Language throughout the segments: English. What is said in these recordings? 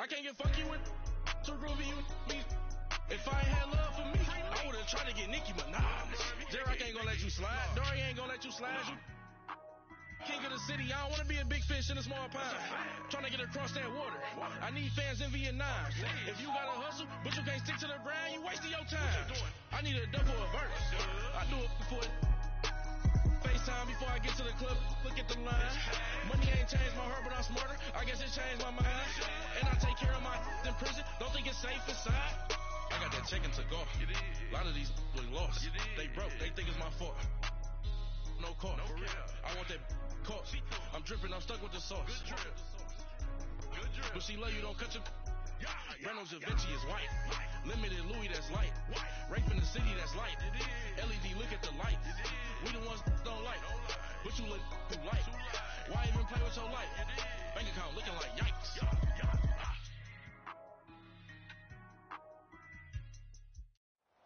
can't get funky with too groovy you me. If I ain't had love for me, I would've tried to get Nicki Minaj. J-Rock ain't gonna let you slide. Dory ain't gonna let you slide. You king of the city, I don't wanna be a big fish in a small pond. Trying to get across that water. I need fans in Vietnam. If you gotta hustle, but you can't stick to the grind, you wasting your time. I need a double a verse. I do it for FaceTime before I get to the club. Look at the line. Money ain't changed my heart, but I'm smarter. I guess it changed my mind. And I take care of my in prison. Don't think it's safe inside. I got that check-in to go. A lot of these look lost. They broke. They think it's my fault. No call. For real. I want that caught. I'm dripping. I'm stuck with the sauce. Good drip. But she love you. Don't cut your. Reynolds Da Vinci is white. Limited Louis, that's light. Rape in the city, that's light. LED, look at the light. We the ones don't like. But you look too light. Why even play with your life? Bank account looking like yikes.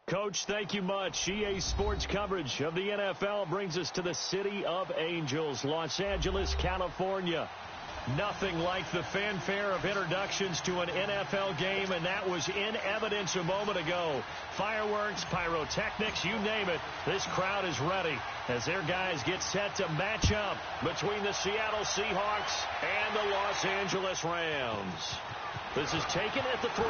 Coach, thank you much. EA Sports coverage of the NFL brings us to the City of Angels, Los Angeles, California. Nothing like the fanfare of introductions to an NFL game, and that was in evidence a moment ago. Fireworks, pyrotechnics, you name it. This crowd is ready as their guys get set to match up between the Seattle Seahawks and the Los Angeles Rams. This is taken at the 3.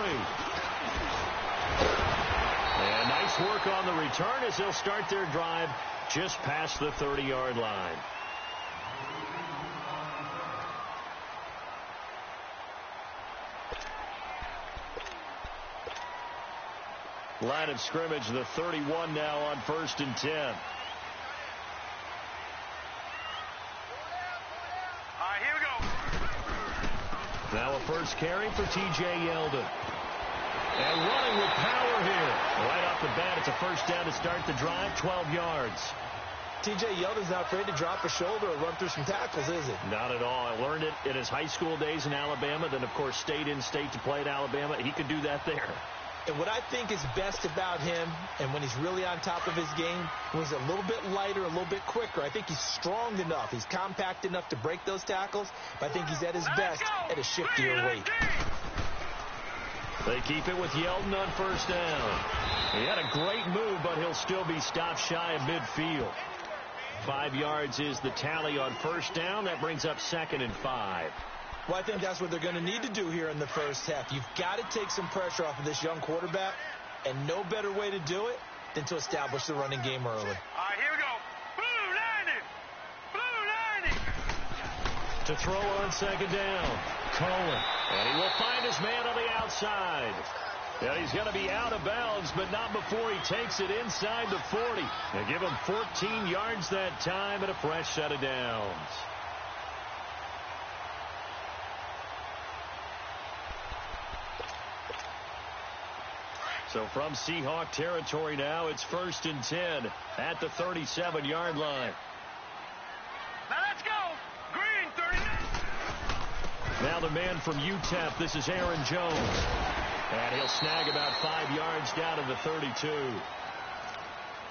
And nice work on the return as they'll start their drive just past the 30-yard line. Line of scrimmage, the 31 now on 1st and 10. All right, here we go. Now a first carry for T.J. Yeldon. And running with power here. Right off the bat, it's a first down to start the drive, 12 yards. T.J. Yeldon's not afraid to drop a shoulder or run through some tackles, is he? Not at all. I learned it in his high school days in Alabama, then, of course, stayed in state to play at Alabama. He could do that there. And what I think is best about him, and when he's really on top of his game, was a little bit lighter, a little bit quicker. I think he's strong enough. He's compact enough to break those tackles, but I think he's at his best at a shiftier weight. They keep it with Yeldon on first down. He had a great move, but he'll still be stopped shy of midfield. 5 yards is the tally on first down. That brings up 2nd and 5. Well, I think that's what they're going to need to do here in the first half. You've got to take some pressure off of this young quarterback, and no better way to do it than to establish the running game early. All right, here we go. Blue 90. Blue 90. To throw on second down, Cohen. And he will find his man on the outside. And he's going to be out of bounds, but not before he takes it inside the 40. They give him 14 yards that time and a fresh set of downs. So from Seahawk territory now, it's 1st and 10 at the 37-yard line. Now let's go. Green 39. Now the man from UTEP, this is Aaron Jones. And he'll snag about 5 yards down to the 32.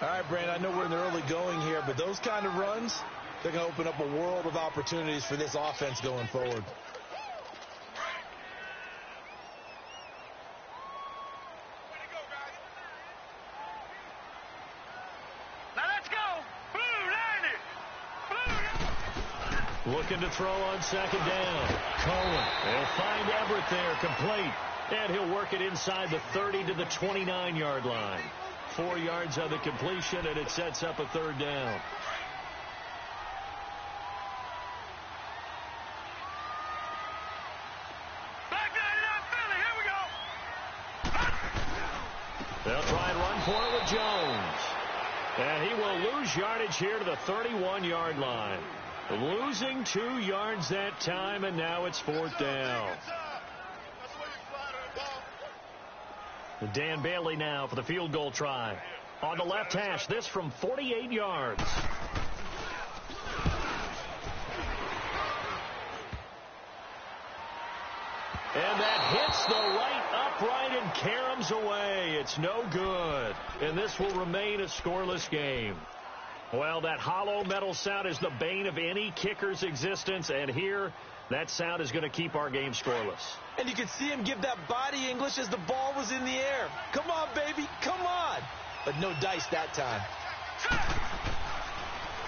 All right, Brandon, I know we're in the early going here, but those kind of runs, they're going to open up a world of opportunities for this offense going forward. Looking to throw on second down. Cohen. They'll find Everett there, complete. And he'll work it inside the 30 to the 29-yard line. 4 yards on the completion, and it sets up a third down. Back 99 Philly, here we go. They'll try and run for it with Jones. And he will lose yardage here to the 31-yard line. Losing 2 yards that time, and now it's 4th down. Dan Bailey now for the field goal try. On the left hash, this from 48 yards. And that hits the right upright and caroms away. It's no good. And this will remain a scoreless game. Well, that hollow metal sound is the bane of any kicker's existence, and here That sound is going to keep our game scoreless. And you could see him give that body English as the ball was in the air. Come on, baby, come on. But no dice that time.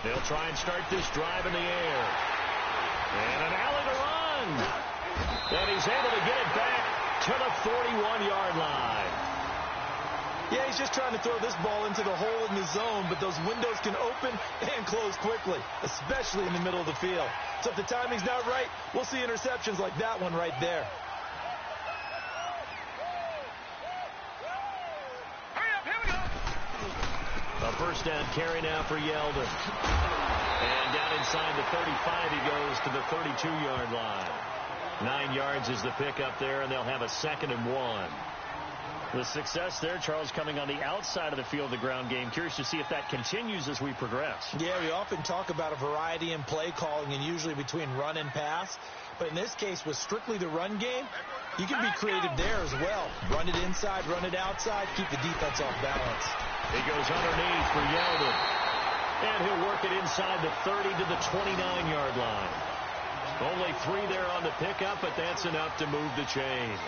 They'll try and start this drive in the air. And an alley to run. And he's able to get it back to the 41-yard line. Yeah, he's just trying to throw this ball into the hole in the zone, but those windows can open and close quickly, especially in the middle of the field. So if the timing's not right, we'll see interceptions like that one right there. Hurry up, here we go. A first down carry now for Yeldon. And down inside the 35, he goes to the 32-yard line. 9 yards is the pickup there, and they'll have a 2nd and 1. The success there, Charles, coming on the outside of the field, the ground game. Curious to see if that continues as we progress. Yeah, we often talk about a variety in play calling and usually between run and pass. But in this case, with strictly the run game, you can be creative there as well. Run it inside, run it outside, keep the defense off balance. He goes underneath for Yeldon. And he'll work it inside the 30 to the 29-yard line. Only 3 there on the pickup, but that's enough to move the chains.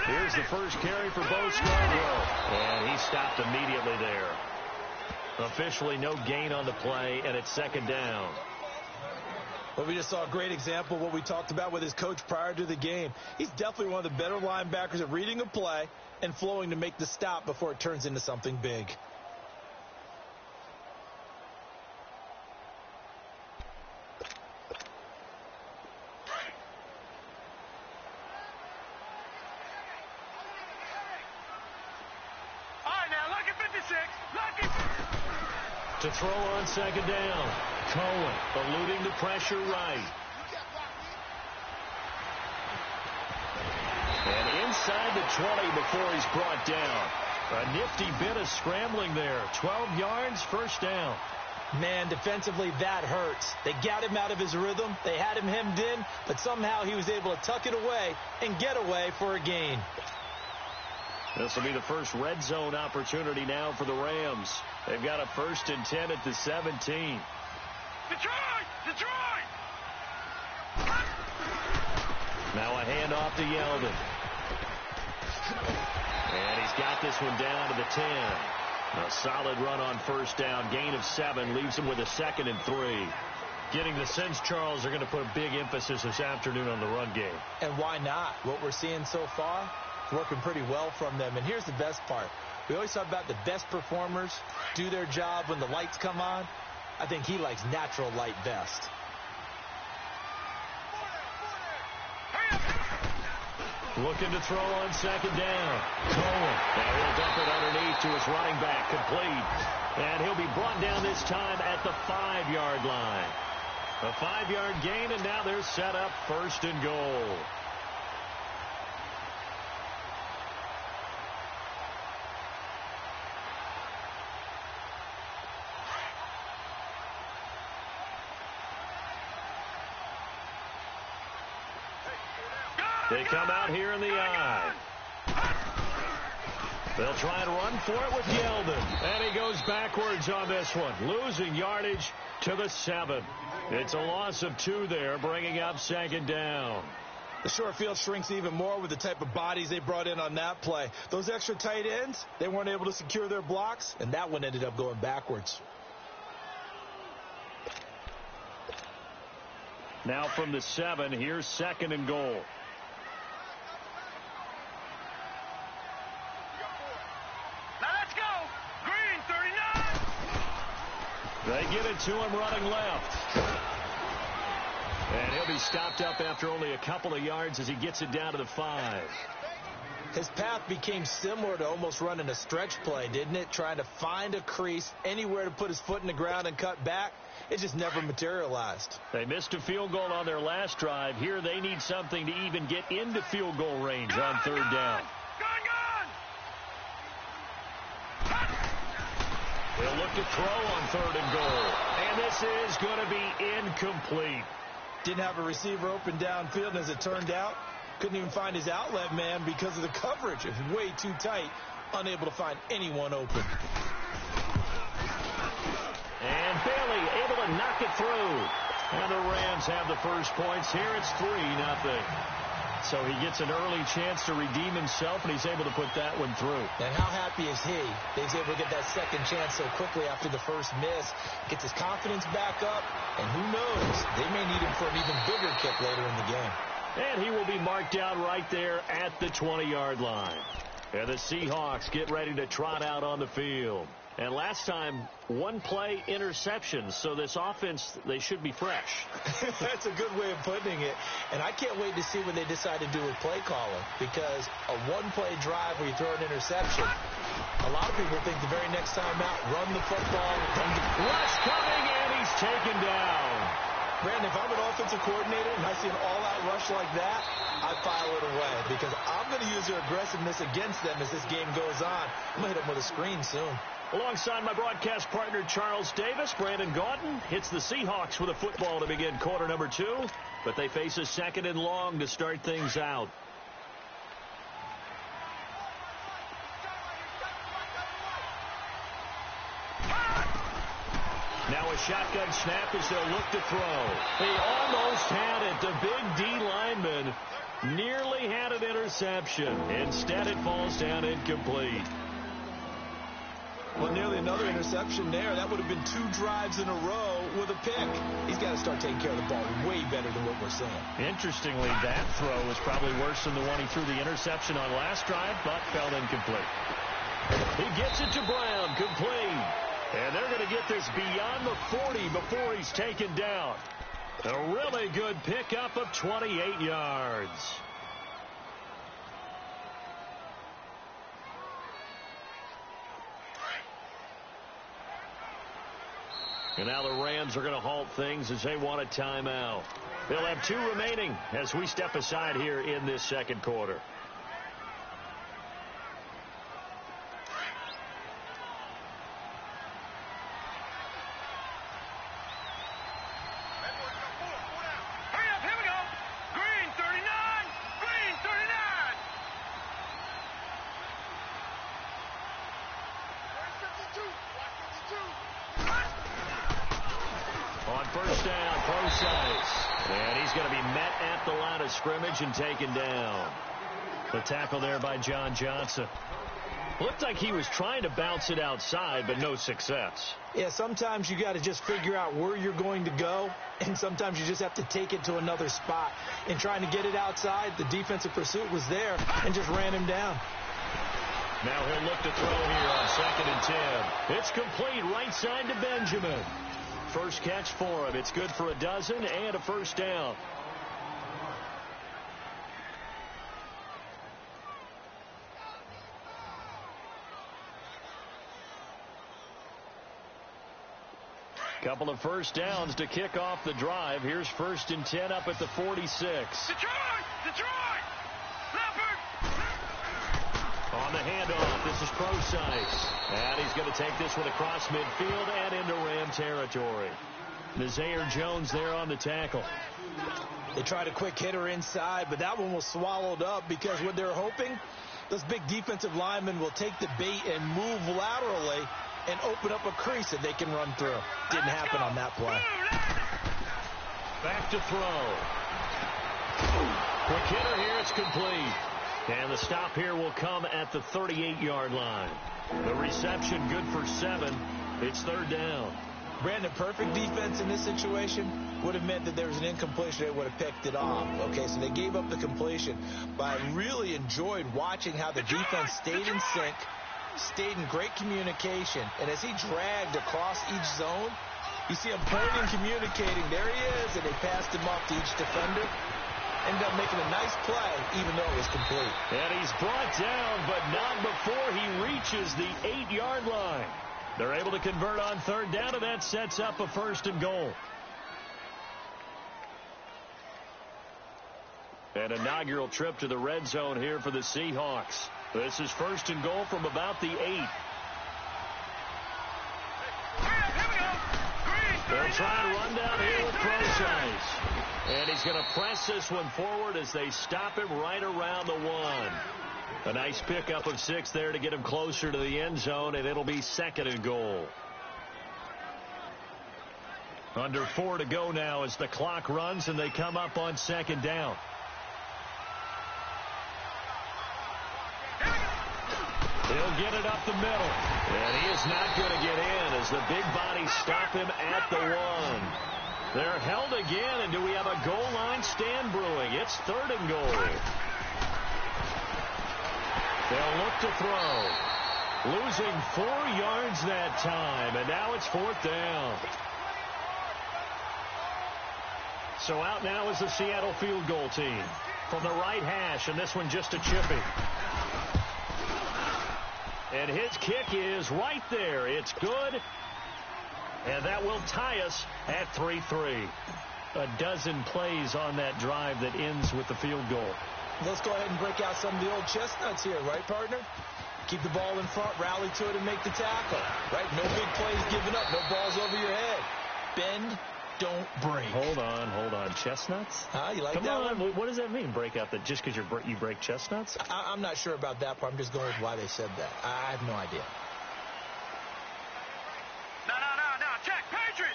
Here's the first carry for Bo Scarborough. And he stopped immediately there. Officially no gain on the play, and it's 2nd down. Well, we just saw a great example of what we talked about with his coach prior to the game. He's definitely one of the better linebackers at reading a play and flowing to make the stop before it turns into something big. To throw on 2nd down. Cohen eluding the pressure right. And inside the 20 before he's brought down. A nifty bit of scrambling there. 12 yards, 1st down. Man, defensively, that hurts. They got him out of his rhythm. They had him hemmed in, but somehow he was able to tuck it away and get away for a gain. This will be the first red zone opportunity now for the Rams. They've got a 1st and 10 at the 17. Detroit! Now a handoff to Yeldon. And he's got this one down to the 10. A solid run on 1st down. Gain of 7 leaves him with a 2nd and 3. Getting the sense, Charles, they're going to put a big emphasis this afternoon on the run game. And why not? What we're seeing so far, working pretty well from them. And here's the best part. We always talk about the best performers do their job when the lights come on. I think he likes natural light best. Looking to throw on 2nd down. Cohen. And he'll dump it underneath to his running back. Complete. And he'll be brought down this time at the 5-yard line. A 5-yard gain, and now they're set up 1st and goal. They come out here in the I. They'll try and run for it with Yeldon. And he goes backwards on this one, losing yardage to the 7. It's a loss of 2 there, bringing up 2nd down. The short field shrinks even more with the type of bodies they brought in on that play. Those extra tight ends, they weren't able to secure their blocks, and that one ended up going backwards. Now from the 7, here's 2nd and goal. They get it to him running left. And he'll be stopped up after only a couple of yards as he gets it down to the 5. His path became similar to almost running a stretch play, didn't it? Trying to find a crease, anywhere to put his foot in the ground and cut back. It just never materialized. They missed a field goal on their last drive. Here they need something to even get into field goal range on 3rd down. They'll look to throw on 3rd and goal. And this is going to be incomplete. Didn't have a receiver open downfield, and as it turned out, couldn't even find his outlet man because of the coverage. It was way too tight, unable to find anyone open. And Bailey able to knock it through. And the Rams have the first points here. It's 3-0. So he gets an early chance to redeem himself, and he's able to put that one through. And how happy is he that he's able to get that second chance so quickly after the first miss, gets his confidence back up, and who knows, they may need him for an even bigger kick later in the game. And he will be marked down right there at the 20-yard line. And the Seahawks get ready to trot out on the field. And last time, one-play interception, so this offense, they should be fresh. That's a good way of putting it. And I can't wait to see what they decide to do with play calling, because a one-play drive where you throw an interception, a lot of people think the very next time out, run the football. Rush coming, and he's taken down. Brandon, if I'm an offensive coordinator and I see an all-out rush like that, I file it away, because I'm going to use their aggressiveness against them as this game goes on. I'm going to hit them with a screen soon. Alongside my broadcast partner, Charles Davis, Brandon Gaudin hits the Seahawks with a football to begin quarter number 2, but they face a second and long to start things out. Now a shotgun snap as they'll look to throw. They almost had it. The big D lineman nearly had an interception. Instead, it falls down incomplete. Well, nearly another interception there. That would have been 2 drives in a row with a pick. He's got to start taking care of the ball way better than what we're seeing. Interestingly, that throw was probably worse than the one he threw the interception on last drive, but fell incomplete. He gets it to Brown, complete. And they're going to get this beyond the 40 before he's taken down. A really good pickup of 28 yards. And now the Rams are going to halt things as they want a timeout. They'll have 2 remaining as we step aside here in this second quarter. Hurry up, here we go. Green 39, green 39. On first down, Procise. And he's going to be met at the line of scrimmage and taken down. The tackle there by John Johnson. Looked like he was trying to bounce it outside, but no success. Yeah, sometimes you got to just figure out where you're going to go, and sometimes you just have to take it to another spot. In trying to get it outside, the defensive pursuit was there and just ran him down. Now he'll look to throw here on 2nd and 10. It's complete right side to Benjamin. First catch for him. It's good for a dozen and a first down. Couple of first downs to kick off the drive. Here's 1st and 10 up at the 46. Detroit! Leopard! On the handoff, this is Procise. And he's going to take this one across midfield and into Ram territory. Nazaire Jones there on the tackle. They tried a quick hitter inside, but that one was swallowed up because what they're hoping, those big defensive linemen will take the bait and move laterally and open up a crease that they can run through. Didn't happen on that play. Back to throw. Quick hitter here, it's complete. And the stop here will come at the 38-yard line. The reception good for 7. It's 3rd down. Brandon, perfect defense in this situation would have meant that there was an incompletion. They would have picked it off. Okay, so they gave up the completion. But I really enjoyed watching how the defense stayed in sync, stayed in great communication. And as he dragged across each zone, you see him pointing, communicating. There he is, and they passed him off to each defender. Ended up making a nice play, even though it was complete. And he's brought down, but not before he reaches the 8-yard line. They're able to convert on 3rd down, and that sets up a 1st and goal. An inaugural trip to the red zone here for the Seahawks. This is 1st and goal from about the 8. Here we go. Green They'll try and run down here with Crozice. And he's going to press this one forward as they stop him right around the 1. A nice pickup of 6 there to get him closer to the end zone, and it'll be 2nd and goal. Under 4 to go now as the clock runs, and they come up on 2nd down. He'll get it up the middle. And he is not going to get in as the big bodies stop him at the 1. They're held again, and do we have a goal line stand brewing? It's 3rd and goal. They'll look to throw. Losing 4 yards that time, and now it's 4th down. So out now is the Seattle field goal team from the right hash, and this one just a chippy. And his kick is right there. It's good. And that will tie us at 3-3. A dozen plays on that drive that ends with the field goal. Let's go ahead and break out some of the old chestnuts here, right, partner? Keep the ball in front, rally to it, and make the tackle. Right? No big plays given up. No balls over your head. Bend, don't break. Hold on. Chestnuts? You like Come that on. one? What does that mean, break out? That just because you break chestnuts? I'm not sure about that part. I'm just going with why they said that. I have no idea. No. Check. Patriot.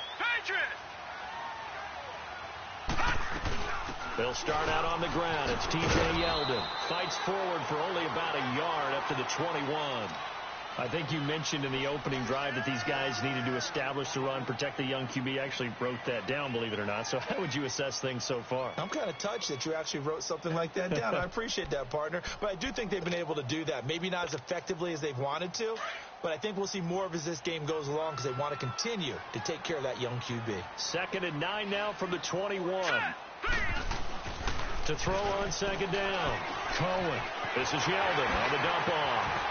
They'll start out on the ground. It's T.J. Yeldon. Fights forward for only about a yard up to the 21. I think you mentioned in the opening drive that these guys needed to establish the run, protect the young QB. I actually wrote that down, believe it or not. So how would you assess things so far? I'm kind of touched that you actually wrote something like that down. I appreciate that, partner. But I do think they've been able to do that. Maybe not as effectively as they've wanted to, but I think we'll see more of as this game goes along because they want to continue to take care of that young QB. 2nd and 9 now from the 21. To throw on 2nd down. Cohen. This is Yeldon on the dump off.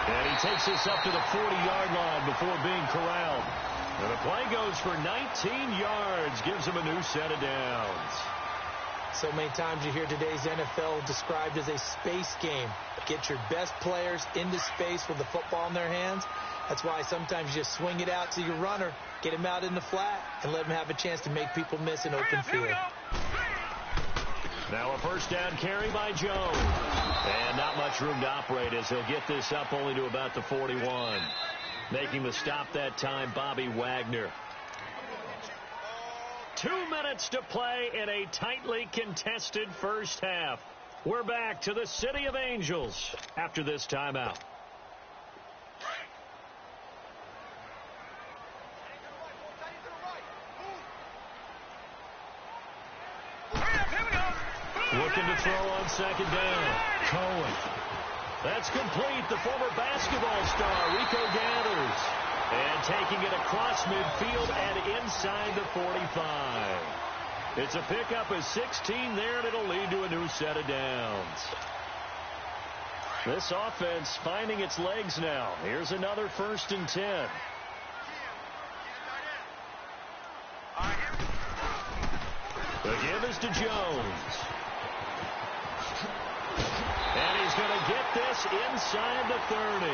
And he takes this up to the 40-yard line before being corralled. And the play goes for 19 yards. Gives him a new set of downs. So many times you hear today's NFL described as a space game. Get your best players into space with the football in their hands. That's why sometimes you just swing it out to your runner, get him out in the flat, and let him have a chance to make people miss an open field. Now a 1st down carry by Jones. And not much room to operate as he'll get this up only to about the 41. Making the stop that time, Bobby Wagner. 2 minutes to play in a tightly contested first half. We're back to the City of Angels after this timeout. Looking to throw on 2nd down. Cohen. That's complete. The former basketball star, Rico Gathers. And taking it across midfield and inside the 45. It's a pickup of 16 there, and it'll lead to a new set of downs. This offense finding its legs now. Here's another 1st and 10. The give is to Jones. And he's going to get this inside the 30.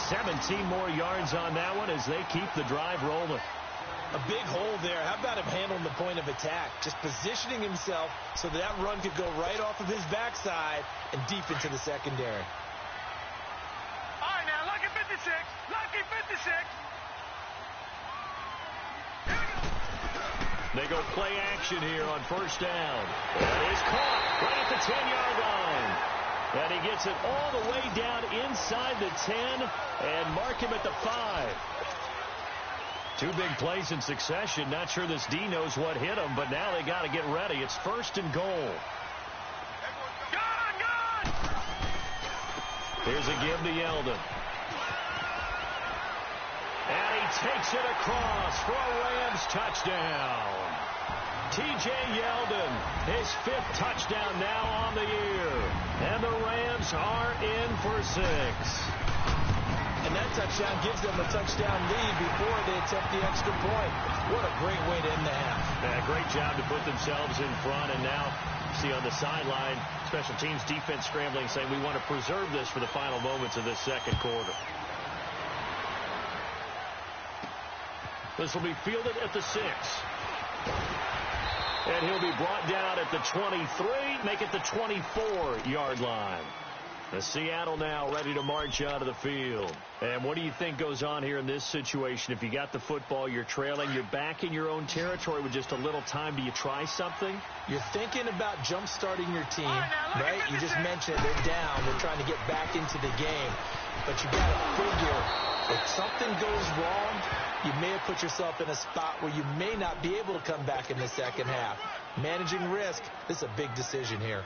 17 more yards on that one as they keep the drive rolling. A big hole there. How about him handling the point of attack? Just positioning himself so that run could go right off of his backside and deep into the secondary. All right, now, lucky 56. Lucky 56. They go play action here on 1st down. And he's caught right at the 10-yard line. And he gets it all the way down inside the 10 and mark him at the 5. 2 big plays in succession. Not sure this D knows what hit him, but now they got to get ready. It's 1st and goal. Gone! Here's a give to Yeldon. And he takes it across for a Rams touchdown. T.J. Yeldon, his 5th touchdown now on the year. And the Rams are in for 6. And that touchdown gives them a touchdown lead before they attempt the extra point. What a great way to end the half. Yeah, great job to put themselves in front. And now, see on the sideline, special teams defense scrambling, saying we want to preserve this for the final moments of this 2nd quarter. This will be fielded at the 6. And he'll be brought down at the 23, make it the 24-yard line. The Seattle now ready to march out of the field. And what do you think goes on here in this situation? If you got the football, you're trailing, you're back in your own territory with just a little time. Do you try something? You're thinking about jump-starting your team, right? You just mentioned they're down. They're trying to get back into the game. But you got to figure if something goes wrong, you may have put yourself in a spot where you may not be able to come back in the second half. Managing risk, this is a big decision here.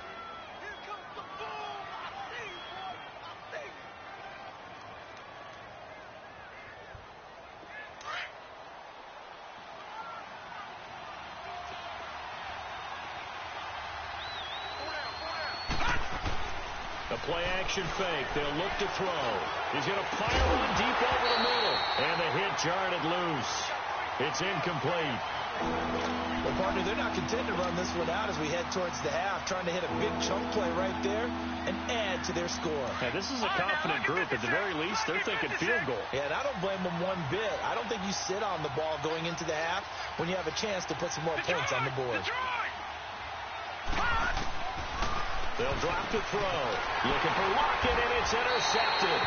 A play-action fake. They'll look to throw. He's going to fire one deep over the middle. And the hit jarred it loose. It's incomplete. Well, partner, they're not content to run this one out as we head towards the half, trying to hit a big chunk play right there and add to their score. Yeah, this is a confident group. At the very least, they're thinking field goal. Yeah, and I don't blame them one bit. I don't think you sit on the ball going into the half when you have a chance to put some more points on the board. They'll drop to throw. Looking for Lockett, and it's intercepted.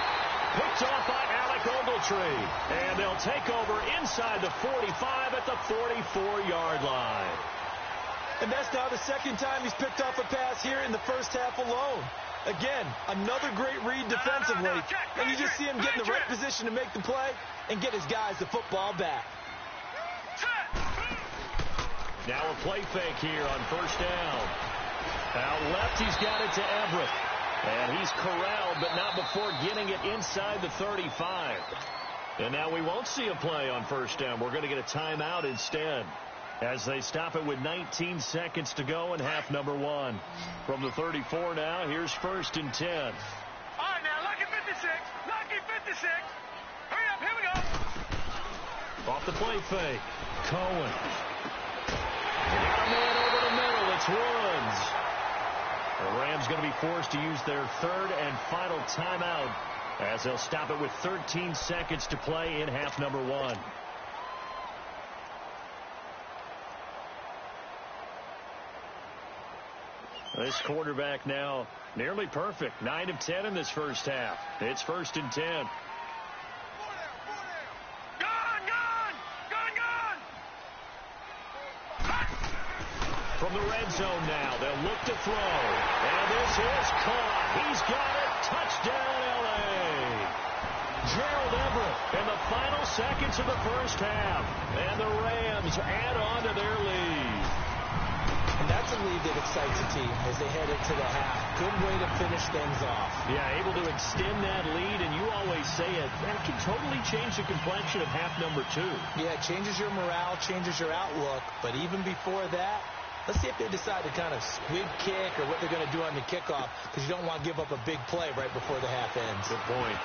Picked off by Alec Ogletree. And they'll take over inside the 45 at the 44-yard line. And that's now the second time he's picked off a pass here in the first half alone. Again, another great read defensively. And you just see him get in the right position to make the play and get his guys the football back. Now a play fake here on first down. Out left, he's got it to Everett. And he's corralled, but not before getting it inside the 35. And now we won't see a play on first down. We're going to get a timeout instead, as they stop it with 19 seconds to go in half number 1. From the 34 now, here's 1st and 10. All right, now, lucky 56. Lucky 56. Hurry up, here we go. Off the play fake. Cohen. Got a man over the middle. It's Woods. The Rams going to be forced to use their 3rd and final timeout as they'll stop it with 13 seconds to play in half number 1. This quarterback now nearly perfect. 9 of 10 in this first half. It's 1st and 10. From the red zone now, they'll look to throw. And this is caught. He's got it. Touchdown, L.A. Gerald Everett in the final seconds of the first half. And the Rams add on to their lead. And that's a lead that excites a team as they head into the half. Good way to finish things off. Yeah, able to extend that lead, and you always say it, that can totally change the complexion of half number 2. Yeah, it changes your morale, changes your outlook. But even before that, let's see if they decide to kind of squib kick or what they're going to do on the kickoff, because you don't want to give up a big play right before the half ends. Good point.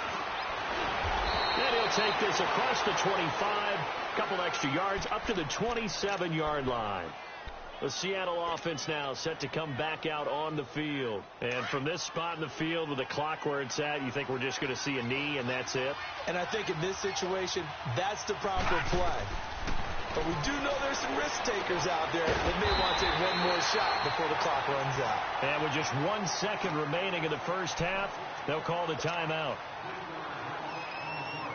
And he'll take this across the 25, a couple extra yards, up to the 27-yard line. The Seattle offense now set to come back out on the field. And from this spot in the field with the clock where it's at, you think we're just going to see a knee and that's it? And I think in this situation, that's the proper play. But we do know there's some risk takers out there that may want to take one more shot before the clock runs out. And with just 1 second remaining in the first half, they'll call the timeout.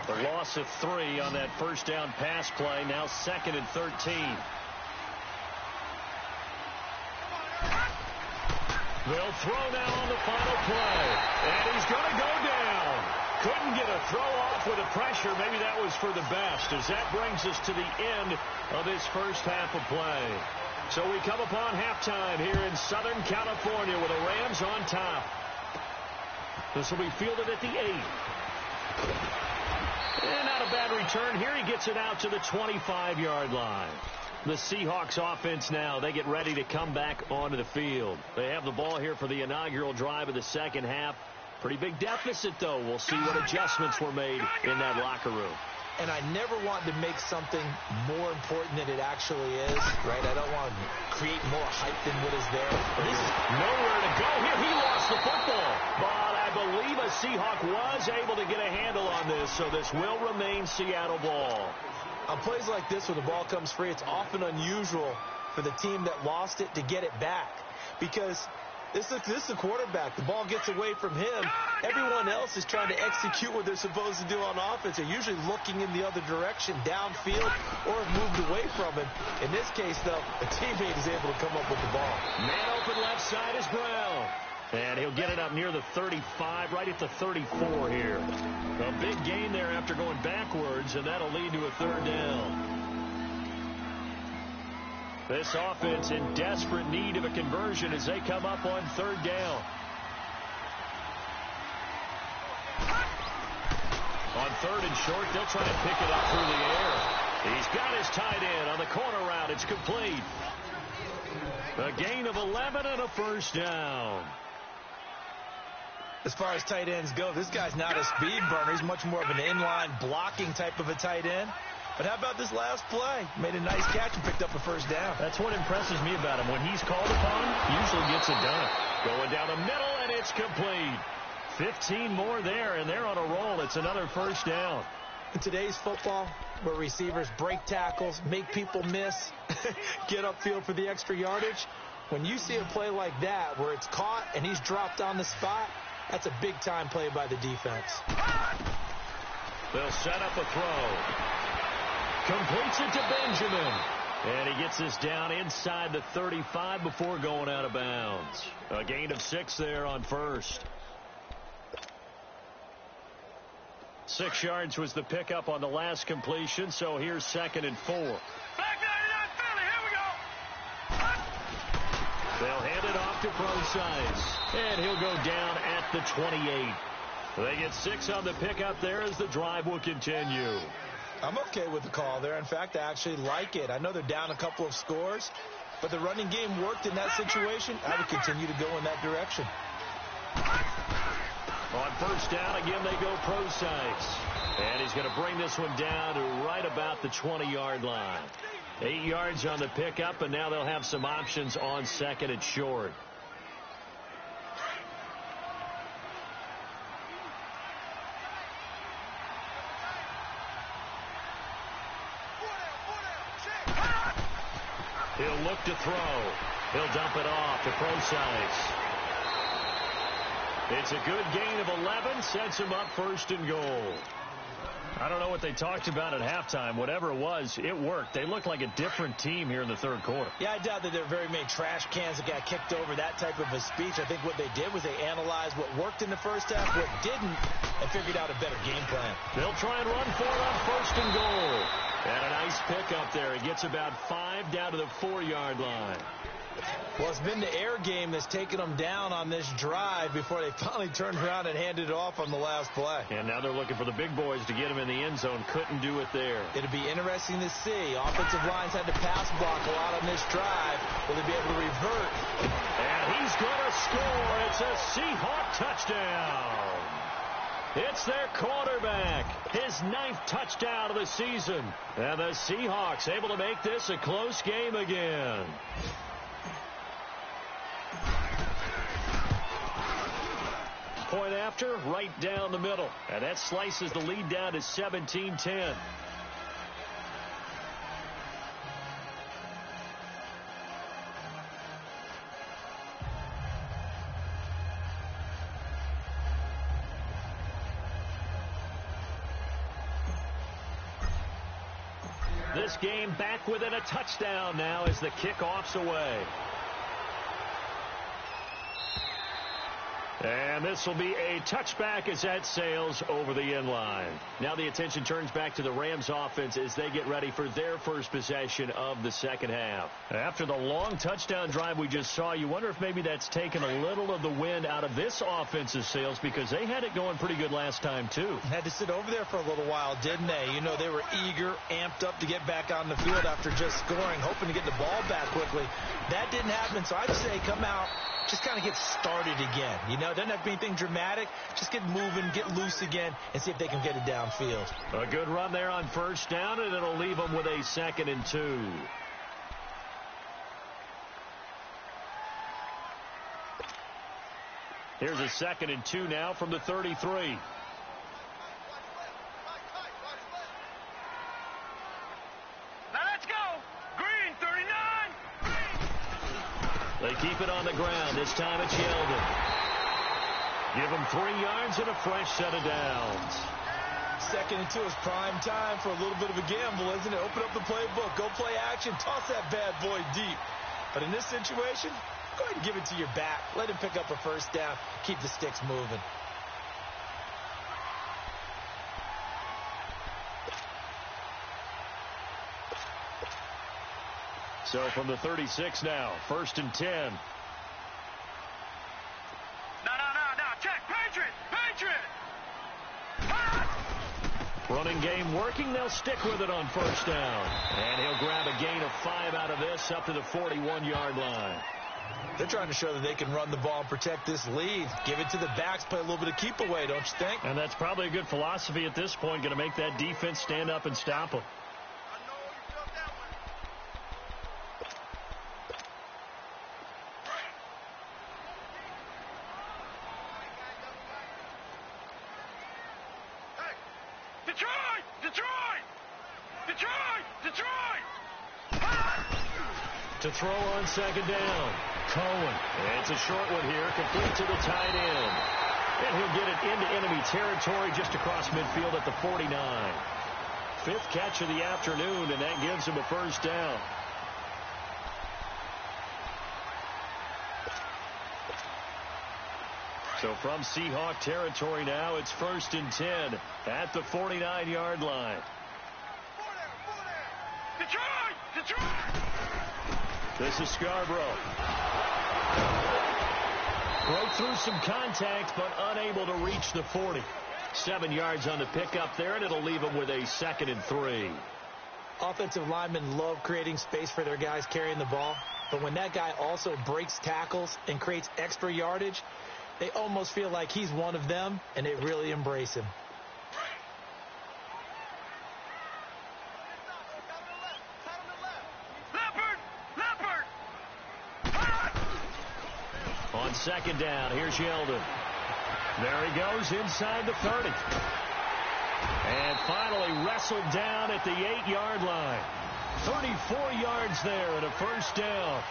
The loss of 3 on that first down pass play, now 2nd and 13. They'll throw now on the final play. And he's going to go down. Couldn't get a throw off with the pressure. Maybe that was for the best, as that brings us to the end of this first half of play. So we come upon halftime here in Southern California with the Rams on top. This will be fielded at the 8. And not a bad return here. He gets it out to the 25-yard line. The Seahawks offense now, they get ready to come back onto the field. They have the ball here for the inaugural drive of the second half. Pretty big deficit, though. We'll see what adjustments were made in that locker room. And I never want to make something more important than it actually is, right? I don't want to create more hype than what is there. This is nowhere to go here. He lost the football. But I believe a Seahawk was able to get a handle on this, so this will remain Seattle ball. On plays like this where the ball comes free, it's often unusual for the team that lost it to get it back because this is a quarterback. The ball gets away from him. Everyone else is trying to execute what they're supposed to do on offense. They're usually looking in the other direction, downfield, or have moved away from him. In this case, though, a teammate is able to come up with the ball. Man open left side is Brown. And he'll get it up near the 35, right at the 34 here. A big gain there after going backwards, and that'll lead to a third down. This offense in desperate need of a conversion as they come up on third down. On third and short, they'll try to pick it up through the air. He's got his tight end on the corner route. It's complete. A gain of 11 and a first down. As far as tight ends go, this guy's not a speed burner. He's much more of an inline blocking type of a tight end. But how about this last play? Made a nice catch and picked up a first down. That's what impresses me about him. When he's called upon, he usually gets it done. Going down the middle, and it's complete. 15 more there, and they're on a roll. It's another first down. In today's football, where receivers break tackles, make people miss, get upfield for the extra yardage, when you see a play like that where it's caught and he's dropped on the spot, that's a big-time play by the defense. They'll set up a throw. Completes it to Benjamin. And he gets this down inside the 35 before going out of bounds. A gain of 6 there on first. 6 yards was the pickup on the last completion, so here's 2nd and 4. Back 99 Philly, here we go. They'll hand it off to Pro-Size, and he'll go down at the 28. They get 6 on the pickup there as the drive will continue. I'm okay with the call there. In fact, I actually like it. I know they're down a couple of scores, but the running game worked in that situation. I would continue to go in that direction. On first down, again, they go Pro-Size. And he's going to bring this one down to right about the 20-yard line. 8 yards on the pickup, and now they'll have some options on 2nd and short. He'll look to throw. He'll dump it off to Pro-Size. It's a good gain of 11, sets him up 1st and goal. I don't know what they talked about at halftime. Whatever it was, it worked. They looked like a different team here in the 3rd quarter. Yeah, I doubt that there were very many trash cans that got kicked over, that type of a speech. I think what they did was they analyzed what worked in the first half, what didn't, and figured out a better game plan. They'll try and run for it on 1st and goal. And a nice pickup there. He gets about 5 down to the 4-yard line. Well, it's been the air game that's taken them down on this drive before they finally turned around and handed it off on the last play. And now they're looking for the big boys to get him in the end zone. Couldn't do it there. It'll be interesting to see. Offensive lines had to pass block a lot on this drive. Will they be able to revert? And he's going to score. It's a Seahawk touchdown. It's their quarterback. His 9th touchdown of the season. And the Seahawks able to make this a close game again. Point after, right down the middle. And that slices the lead down to 17-10. This game back within a touchdown now as the kickoff's away. And this will be a touchback as that sails over the end line. Now the attention turns back to the Rams offense as they get ready for their first possession of the 2nd half. After the long touchdown drive we just saw, you wonder if maybe that's taken a little of the wind out of this offense's sails because they had it going pretty good last time too. Had to sit over there for a little while, didn't they? You know, they were eager, amped up to get back on the field after just scoring, hoping to get the ball back quickly. That didn't happen, so I'd say come out, just kind of get started again. You know, doesn't have to be anything dramatic. Just get moving, get loose again, and see if they can get it downfield. A good run there on first down, and it'll leave them with a 2nd and 2. Here's a 2nd and 2 now from the 33. Keep it on the ground. This time it's Yeldon. Give him 3 yards and a fresh set of downs. 2nd and 2 is prime time for a little bit of a gamble, isn't it? Open up the playbook. Go play action. Toss that bad boy deep. But in this situation, go ahead and give it to your back. Let him pick up a first down. Keep the sticks moving. So from the 36 now, 1st and 10. No. Check. Patriot. Running game working. They'll stick with it on 1st down. And he'll grab a gain of 5 out of this up to the 41-yard line. They're trying to show that they can run the ball and protect this lead. Give it to the backs, play a little bit of keep away, don't you think? And that's probably a good philosophy at this point, going to make that defense stand up and stop them. To throw on 2nd down. Cohen. It's a short one here, complete to the tight end. And he'll get it into enemy territory just across midfield at the 49. 5th catch of the afternoon, and that gives him a first down. So from Seahawk territory now, it's 1st and 10 at the 49-yard line. Detroit! This is Scarborough. Broke through some contact, but unable to reach the 40. 7 yards on the pickup there, and it'll leave him with a 2nd and 3. Offensive linemen love creating space for their guys carrying the ball, but when that guy also breaks tackles and creates extra yardage, they almost feel like he's one of them, and they really embrace him. On 2nd down, here's Yeldon. There he goes inside the 30. And finally wrestled down at the 8-yard line. 34 yards there and a first down.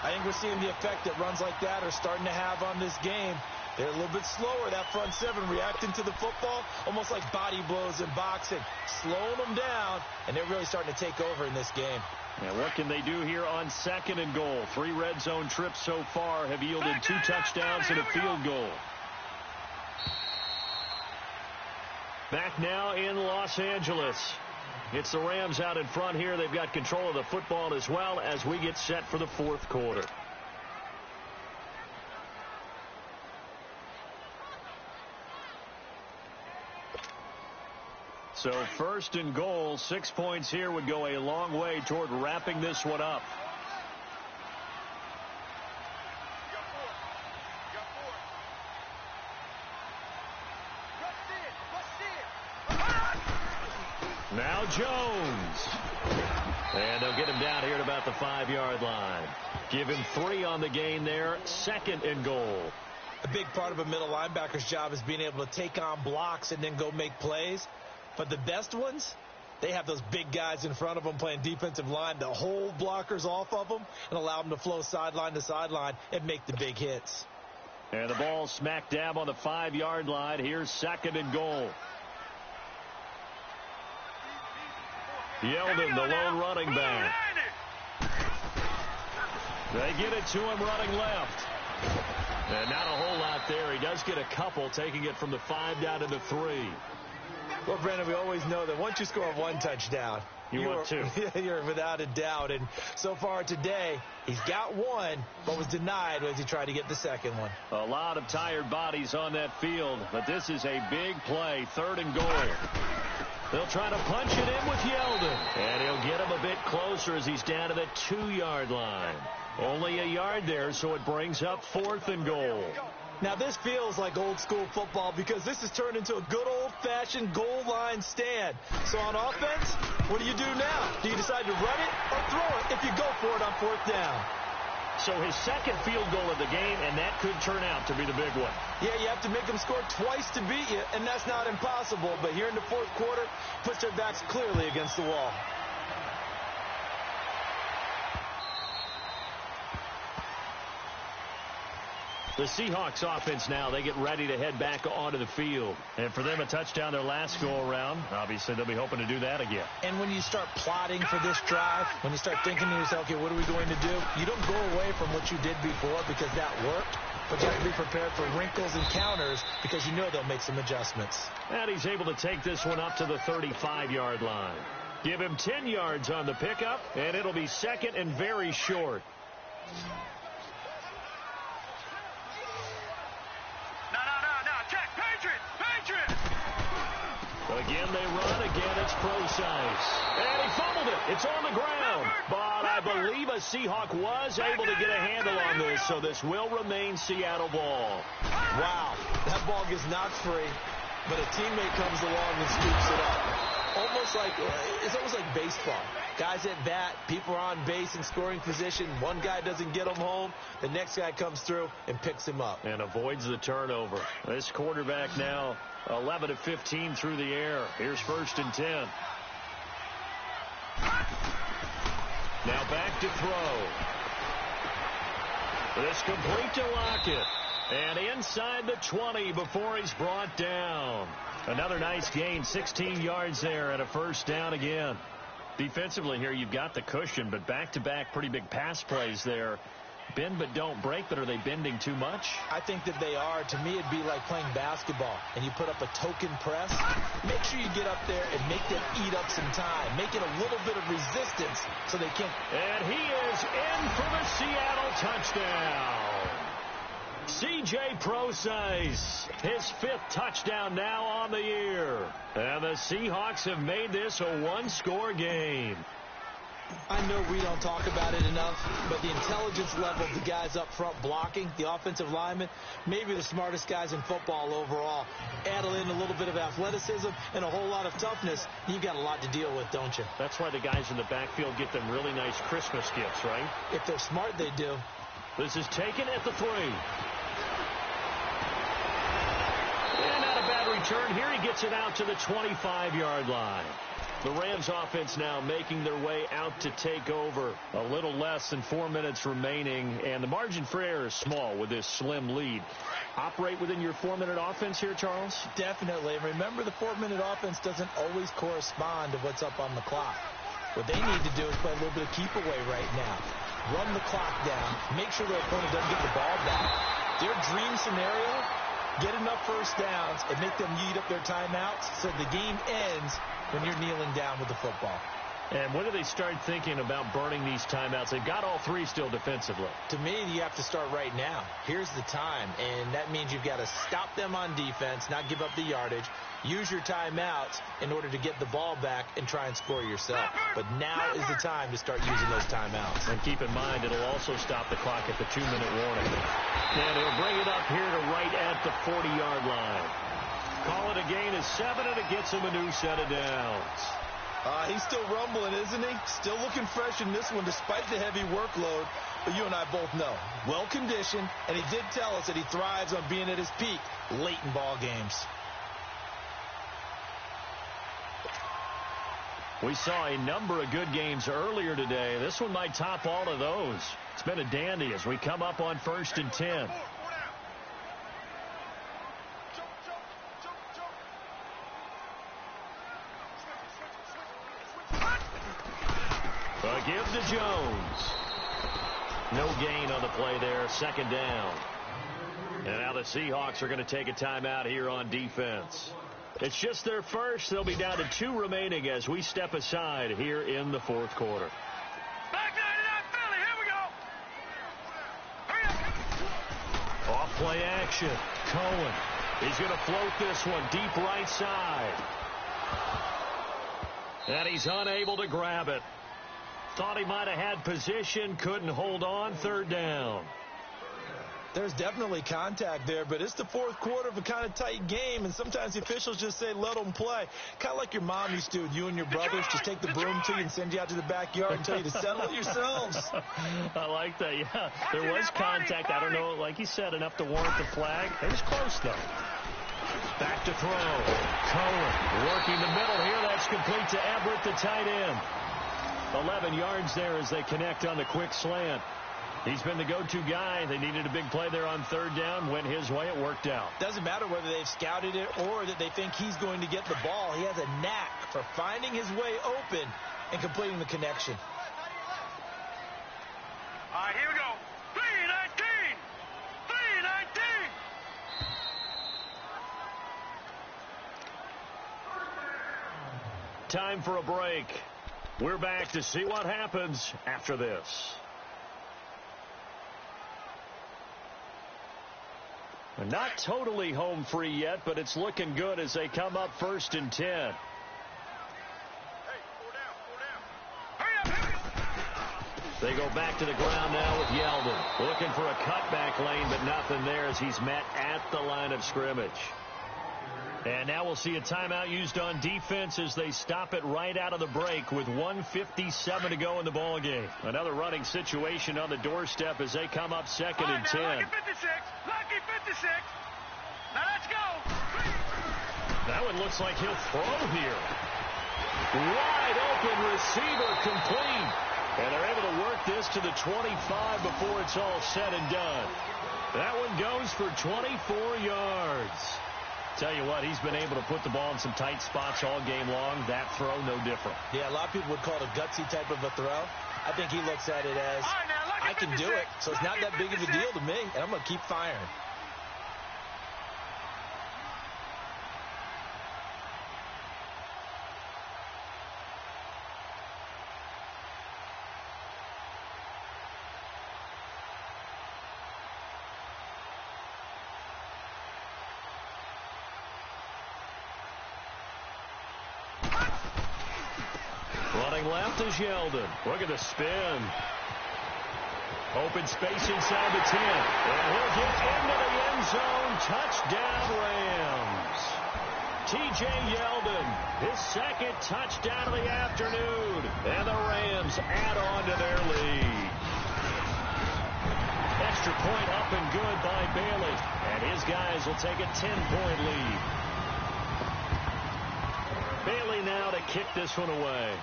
I think we're seeing the effect that runs like that are starting to have on this game. They're a little bit slower, that front 7, reacting to the football, almost like body blows in boxing, slowing them down, and they're really starting to take over in this game. And what can they do here on 2nd and goal? 3 red zone trips so far have yielded 2 touchdowns and a field goal. Back now in Los Angeles. It's the Rams out in front here. They've got control of the football as well as we get set for the 4th quarter. So 1st and goal, 6 points here would go a long way toward wrapping this one up. Now Jones. And they'll get him down here at about the 5-yard line. Give him 3 on the gain there. 2nd and goal. A big part of a middle linebacker's job is being able to take on blocks and then go make plays. But the best ones, they have those big guys in front of them playing defensive line to hold blockers off of them and allow them to flow sideline to sideline and make the big hits. And the ball smack dab on the 5-yard line. Here's 2nd and goal. Yeldon, the lone running back. They get it to him running left. And not a whole lot there. He does get a couple, taking it from the 5 down to the 3. Well, Brandon, we always know that once you score 1 touchdown, you want 2. You're without a doubt. And so far today, he's got 1, but was denied as he tried to get the 2nd one. A lot of tired bodies on that field, but this is a big play. 3rd and goal. They'll try to punch it in with Yeldon. And he'll get him a bit closer as he's down to the 2-yard line. Only a yard there, so it brings up 4th and goal. Now, this feels like old-school football because this has turned into a good old-fashioned goal line stand. So on offense, what do you do now? Do you decide to run it or throw it if you go for it on 4th down? So his 2nd field goal of the game, and that could turn out to be the big one. Yeah, you have to make them score twice to beat you, and that's not impossible. But here in the 4th quarter, puts their backs clearly against the wall. The Seahawks offense now, they get ready to head back onto the field. And for them, a touchdown their last go-around. Obviously, they'll be hoping to do that again. And when you start plotting for this drive, when you start thinking to yourself, okay, what are we going to do? You don't go away from what you did before because that worked. But you have to be prepared for wrinkles and counters because you know they'll make some adjustments. And he's able to take this one up to the 35-yard line. Give him 10 yards on the pickup, and it'll be second and very short. No. Check. Patriots. Again, they run. Again, it's Procise. And he fumbled it. It's on the ground. But I believe a Seahawk was able to get a handle on this, so this will remain Seattle ball. Wow. That ball gets knocked free, but a teammate comes along and scoops it up. It's almost like baseball. Guys at bat, people are on base in scoring position. One guy doesn't get him home. The next guy comes through and picks him up. And avoids the turnover. This quarterback now 11 of 15 through the air. Here's 1st and 10. Now back to throw. This complete to Lockett. And inside the 20 before he's brought down. Another nice gain, 16 yards there and a 1st down again. Defensively here, you've got the cushion, but back-to-back pretty big pass plays there. Bend but don't break, but are they bending too much? I think that they are. To me, it'd be like playing basketball, and you put up a token press. Make sure you get up there and make them eat up some time. Make it a little bit of resistance so they can't. And he is in for the Seattle touchdown. C.J. Procise, his 5th touchdown now on the year. And the Seahawks have made this a one-score game. I know we don't talk about it enough, but the intelligence level of the guys up front blocking, the offensive linemen, maybe the smartest guys in football overall. Add in a little bit of athleticism and a whole lot of toughness, you've got a lot to deal with, don't you? That's why the guys in the backfield get them really nice Christmas gifts, right? If they're smart, they do. This is taken at the 3. And not a bad return here. He gets it out to the 25-yard line. The Rams offense now making their way out to take over. A little less than 4 minutes remaining, and the margin for error is small with this slim lead. Operate within your 4-minute offense here, Charles? Definitely. And remember, the 4-minute offense doesn't always correspond to what's up on the clock. What they need to do is play a little bit of keep away right now. Run the clock down. Make sure their opponent doesn't get the ball back. Their dream scenario, get enough 1st downs and make them eat up their timeouts so the game ends when you're kneeling down with the football. And when do they start thinking about burning these timeouts? They've got all 3 still defensively. To me, you have to start right now. Here's the time, and that means you've got to stop them on defense, not give up the yardage, use your timeouts in order to get the ball back and try and score yourself. But now is the time to start using those timeouts. And keep in mind, it'll also stop the clock at the 2-minute warning. And he'll bring it up here to right at the 40-yard line. Call it a gain of 7, and it gets him a new set of downs. He's still rumbling, isn't he? Still looking fresh in this one despite the heavy workload. But you and I both know, well-conditioned, and he did tell us that he thrives on being at his peak late in ball games. We saw a number of good games earlier today. This one might top all of those. It's been a dandy as we come up on 1st and 10. Give to Jones. No gain on the play there. 2nd down. And now the Seahawks are going to take a timeout here on defense. It's just their first. They'll be down to 2 remaining as we step aside here in the 4th quarter. Back 99 Philly, here we go. Off play action. Cohen. He's going to float this one deep right side. And he's unable to grab it. Thought he might have had position, couldn't hold on. 3rd down. There's definitely contact there, but it's the 4th quarter of a kind of tight game, and sometimes the officials just say, let them play. Kind of like your mom used to, you and your brothers just take the broom to you and send you out to the backyard and tell you to settle it yourselves. I like that, yeah. There was contact. I don't know, like you said, enough to warrant the flag. It was close, though. Back to throw. Cohen working the middle here. That's complete to Everett, the tight end. 11 yards there as they connect on the quick slant. He's been the go-to guy. They needed a big play there on third down. Went his way. It worked out. Doesn't matter whether they've scouted it or that they think he's going to get the ball. He has a knack for finding his way open and completing the connection. All right, here we go. 319! 319! Time for a break. We're back to see what happens after this. Not totally home free yet, but it's looking good as they come up 1st and 10. Hey, 4 down. Hurry up. They go back to the ground now with Yeldon. Looking for a cutback lane, but nothing there as he's met at the line of scrimmage. And now we'll see a timeout used on defense as they stop it right out of the break with 1:57 to go in the ballgame. Another running situation on the doorstep as they come up 2nd and 10. Lucky 56. Lucky 56. Now let's go. That one looks like he'll throw here. Wide open receiver complete. And they're able to work this to the 25 before it's all said and done. That one goes for 24 yards. Tell you what, he's been able to put the ball in some tight spots all game long. That throw, no different. Yeah, a lot of people would call it a gutsy type of a throw. I think he looks at it as, I can do it, so it's not that big of a deal to me, and I'm going to keep firing. Running left is Yeldon. Look at the spin. Open space inside the 10. And he'll get into the end zone. Touchdown, Rams. T.J. Yeldon, his 2nd touchdown of the afternoon. And the Rams add on to their lead. Extra point up and good by Bailey. And his guys will take a 10-point lead. Bailey now to kick this one away.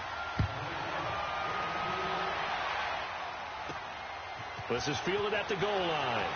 This is fielded at the goal line.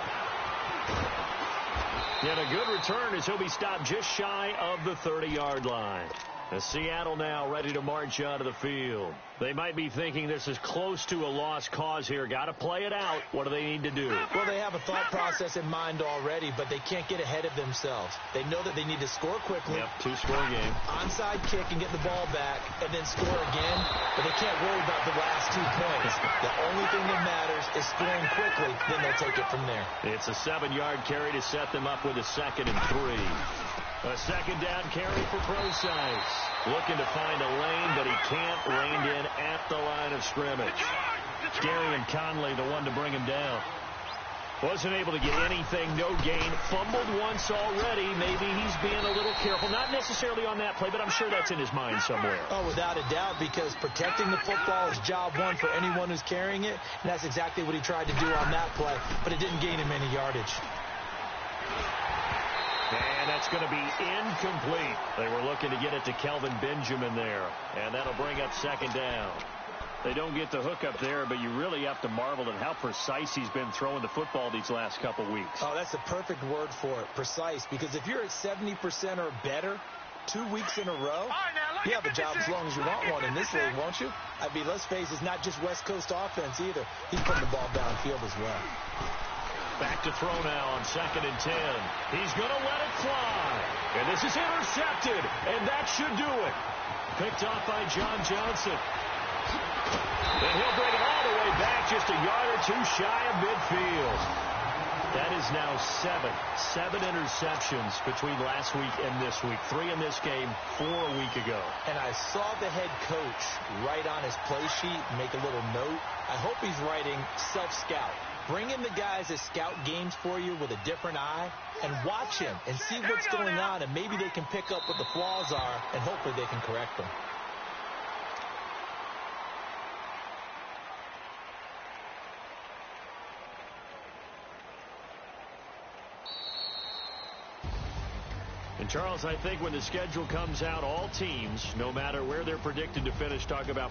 And a good return as he'll be stopped just shy of the 30-yard line. As Seattle now ready to march onto the field. They might be thinking this is close to a lost cause here. Got to play it out. What do they need to do? Well, they have a thought process in mind already, but they can't get ahead of themselves. They know that they need to score quickly. Yep, 2-score game. Onside kick and get the ball back and then score again, but they can't worry about the last 2 points. The only thing that matters is scoring quickly, then they'll take it from there. It's a 7-yard carry to set them up with a 2nd and 3. A 2nd down carry for Procise. Looking to find a lane, but he can't. Reined in at the line of scrimmage. Darian Conley, the one to bring him down. Wasn't able to get anything, no gain. Fumbled once already. Maybe he's being a little careful. Not necessarily on that play, but I'm sure that's in his mind somewhere. Oh, without a doubt, because protecting the football is job one for anyone who's carrying it. And that's exactly what he tried to do on that play, but it didn't gain him any yardage. And that's going to be incomplete. They were looking to get it to Kelvin Benjamin there. And that'll bring up 2nd down. They don't get the hook up there, but you really have to marvel at how precise he's been throwing the football these last couple weeks. Oh, that's the perfect word for it, precise. Because if you're at 70% or better 2 weeks in a row, you have a job as long as you want one in this league, won't you? I mean, let's face it, it's not just West Coast offense either. He's putting the ball downfield as well. Back to throw now on 2nd and 10. He's going to let it fly. And this is intercepted. And that should do it. Picked off by John Johnson. And he'll bring it all the way back just a yard or 2 shy of midfield. That is now 7 interceptions between last week and this week. 3 in this game, 4 a week ago. And I saw the head coach write on his play sheet, make a little note. I hope he's writing self-scout. Bring in the guys that scout games for you with a different eye and watch him and see what's going on, and maybe they can pick up what the flaws are, and hopefully they can correct them. And, Charles, I think when the schedule comes out, all teams, no matter where they're predicted to finish, talk about